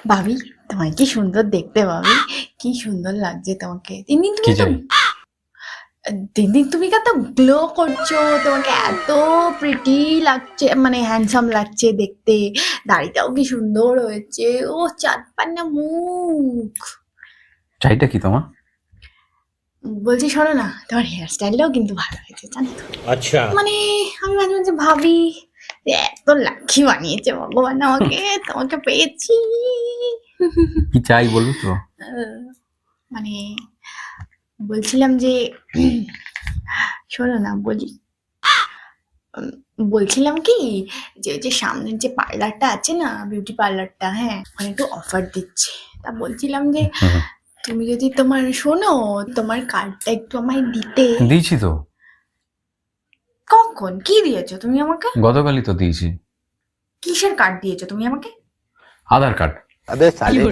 ভাবি, তোমায় কি সুন্দর দেখতে ভাবি, কি সুন্দর লাগছে তোমাকে। দিন দিন কি তুমি তো চাই? দিন দিন তুমি কত গ্লো করছো, তোমাকে এত প্রিটি লাগছে, মানে হ্যান্ডসাম লাগছে দেখতে। দাড়িটাও কি সুন্দর হয়েছে, ও চাঁদপান্না মুখ। চাইটা কি তোমার? বলছি শোনো না, তোমার হেয়ার স্টাইলটাও কিন্তু ভালো হয়েছে জানো তো। अच्छा। মানে আমি মাঝে মাঝে ভাবি যে এত লাকি বানিয়েছে ভগবান আমাকে, তোমাকে পেয়েছি। কি চাই বলো তো? আহ, মানে বলছিলাম যে শোনো না বলি, উম, বলছিলাম কি যে ওই যে সামনের যে পার্লারটা আছে না, বিউটি পার্লারটা, হ্যাঁ ওখানে একটু অফার দিচ্ছে। তা বলছিলাম যে হুম, তুমি যদি তোমার শোনো, তোমার কার্ডটা একটু আমায় দিতে। দিয়েছি তো। কখন কি দিয়েছো তুমি আমাকে? গতকালই তো দিয়েছি। কিসের কার্ড দিয়েছো তুমি আমাকে? আধার কার্ড। अबे साले।